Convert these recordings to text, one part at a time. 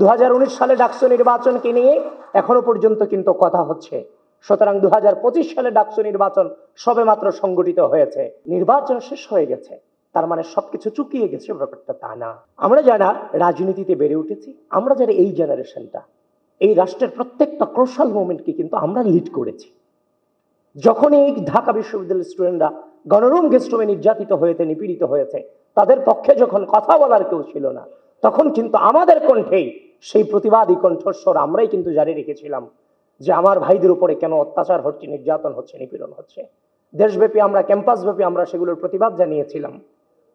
2019 সালে ডাকসু নির্বাচনকে নিয়ে এখনো পর্যন্ত কিন্তু কথা হচ্ছে। সুতরাং 2025 সালে ডাকসু নির্বাচন সবেমাত্র সংগঠিত হয়েছে। নির্বাচন শেষ হয়ে গেছে, তার মানে সবকিছু চুকিয়ে গেছে, ব্যাপারটা তা না। আমরা যারা রাজনীতিতে বেড়ে উঠেছি, আমরা যারা এই জেনারেশনটা, এই রাষ্ট্রের প্রত্যেকটা ক্রুশাল মোমেন্টকে কিন্তু আমরা লিড করেছি। যখন এই ঢাকা বিশ্ববিদ্যালয়ের স্টুডেন্টরা গণরুম গেস্টরুমে নির্যাতিত হয়েছে, নিপীড়িত হয়েছে, তাদের পক্ষে যখন কথা বলার কেউ ছিল না, তখন কিন্তু আমাদের কণ্ঠেই সেই প্রতিবাদী কণ্ঠস্বর আমরাই কিন্তু জারি রেখেছিলাম যে আমার ভাইদের উপরে কেন অত্যাচার হচ্ছে, নির্যাতন হচ্ছে, নিপীড়ন হচ্ছে। দেশব্যাপী আমরা, ক্যাম্পাসব্যাপী আমরা সেগুলোর প্রতিবাদ জানিয়েছিলাম।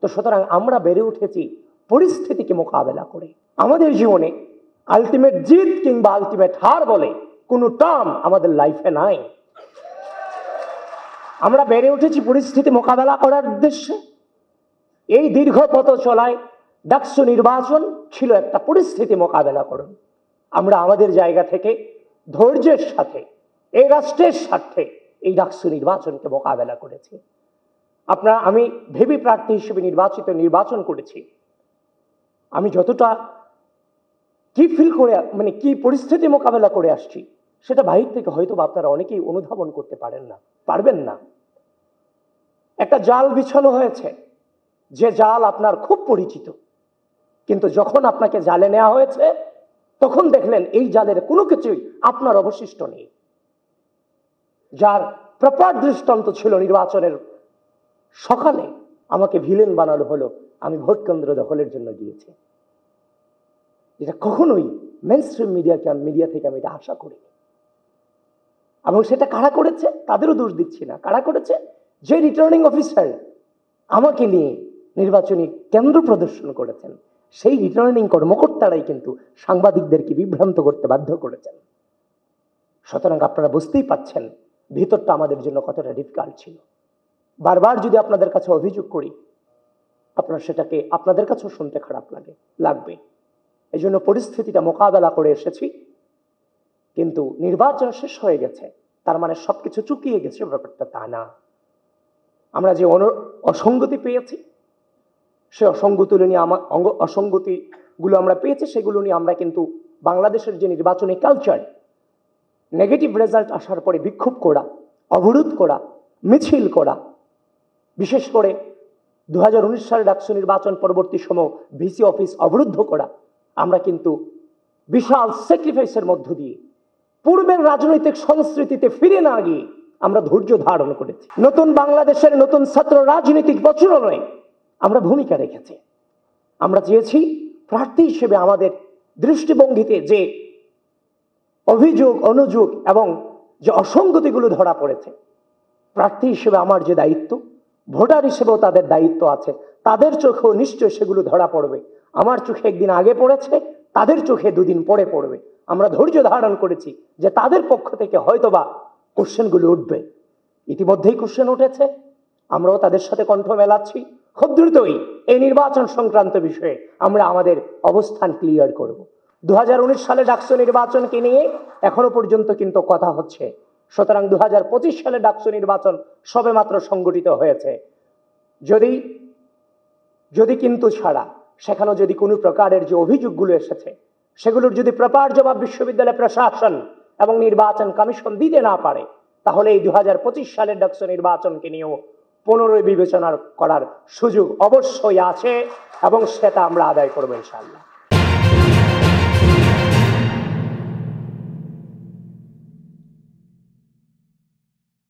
তো সুতরাং আমরা বেড়ে উঠেছি পরিস্থিতিকে মোকাবেলা করে। আমাদের জীবনে আলটিমেট জিত কিংবা আলটিমেট হার বলে কোনো টার্ম আমাদের লাইফে নাই। আমরা বেড়ে উঠেছি পরিস্থিতি মোকাবেলা করার উদ্দেশ্যে। এই দীর্ঘ পথ চলায় ডাকসু নির্বাচন ছিল একটা পরিস্থিতি মোকাবেলা করুন। আমরা আমাদের জায়গা থেকে ধৈর্যের সাথে এই রাষ্ট্রের স্বার্থে এই ডাকসু নির্বাচনকে মোকাবেলা করেছি। আমি ভিপি প্রার্থী হিসেবে নির্বাচন করেছি। আমি যতটা কি ফিল করে, মানে কি পরিস্থিতি মোকাবেলা করে আসছি, সেটা বাহির থেকে হয়তো আপনারা অনেকেই অনুধাবন করতে পারবেন না। একটা জাল বিছানো হয়েছে, যে জাল আপনার খুব পরিচিত, কিন্তু যখন আপনাকে জালে নেওয়া হয়েছে তখন দেখলেন এই জালের কোনো কিছুই আপনার অবশিষ্ট নেই। যার প্রপার দৃষ্টান্ত ছিল নির্বাচনের সকালে আমাকে ভিলেন বানানো হলো, আমি ভোট কেন্দ্র দখলের জন্য গিয়েছি। এটা কখনোই মেইনস্ট্রিম মিডিয়া থেকে আমি এটা আশা করিনি। এবং সেটা কারা করেছে তাদেরও দোষ দিচ্ছি না। কারা করেছে? যে রিটার্নিং অফিসার আমাকে নিয়ে নির্বাচনী কেন্দ্র প্রদর্শন করেছেন, সেই রিটার্নিং কর্মকর্তারাই কিন্তু সাংবাদিকদেরকে বিভ্রান্ত করতে বাধ্য করেছেন। সুতরাং আপনারা বুঝতেই পাচ্ছেন ভিতরটা আমাদের জন্য কতটা ডিফিকাল্ট ছিল। বারবার যদি আপনাদের কাছে অভিযোগ করি, আপনারা সেটাকে আপনাদের কাছেও শুনতে খারাপ লাগবে। এই জন্য পরিস্থিতিটা মোকাবেলা করে এসেছি। কিন্তু নির্বাচন শেষ হয়ে গেছে, তার মানে সবকিছু চুকিয়ে গেছে, ব্যাপারটা তা না। আমরা যে অসঙ্গতি পেয়েছি, সে অসঙ্গতিগুলো আমরা পেয়েছি, সেগুলো নিয়ে আমরা কিন্তু বাংলাদেশের যে নির্বাচনী কালচার, নেগেটিভ রেজাল্ট আসার পরে বিক্ষোভ করা, অবরোধ করা, মিছিল করা, বিশেষ করে 2019 সালে ডাকসু নির্বাচন পরবর্তী সময় ভিসি অফিস অবরুদ্ধ করা, আমরা কিন্তু বিশাল স্যাক্রিফাইসের মধ্য দিয়ে পূর্বের রাজনৈতিক সংস্কৃতিতে ফিরে না গিয়ে আমরা ধৈর্য ধারণ করেছি। নতুন বাংলাদেশের নতুন ছাত্র রাজনৈতিক প্রচলনে আমরা ভূমিকা রেখেছি। আমরা চেয়েছি প্রার্থী হিসেবে আমাদের দৃষ্টিভঙ্গিতে যে অভিযোগ, অনুযোগ এবং যে অসঙ্গতিগুলো ধরা পড়েছে, প্রার্থী হিসেবে আমার যে দায়িত্ব, ভোটার হিসেবেও তাদের দায়িত্ব আছে, তাদের চোখেও নিশ্চয় সেগুলো ধরা পড়বে। আমার চোখে একদিন আগে পড়েছে, তাদের চোখে দুদিন পরে পড়বে। আমরা ধৈর্য ধারণ করেছি যে তাদের পক্ষ থেকে হয়তোবা কোশ্চেনগুলো উঠবে। ইতিমধ্যেই কোশ্চেন উঠেছে, আমরাও তাদের সাথে কণ্ঠ মেলাচ্ছি। খুব দ্রুতই এই নির্বাচন সংক্রান্ত বিষয়ে আমরা আমাদের অবস্থান ক্লিয়ার করব। 2019 সালে ডাকসু নির্বাচনকে নিয়ে এখনো পর্যন্ত কিন্তু কথা হচ্ছে। সুতরাং 2025 সালে ডাকসু নির্বাচন সবেমাত্র সংগঠিত হয়েছে। যদি কিন্তু ছাড়া সেখানে যদি কোনো প্রকারের যে অভিযোগগুলো এসেছে, সেগুলোর যদি প্রপার জবাব বিশ্ববিদ্যালয় প্রশাসন এবং নির্বাচন কমিশন দিতে না পারে, তাহলে এই 2025 সালের ডাকসু নির্বাচনকে নিয়েও পুনরায় বিবেচনা করার সুযোগ অবশ্যই আছে এবং সেটা আমরা আদায় করবো ইনশাআল্লাহ।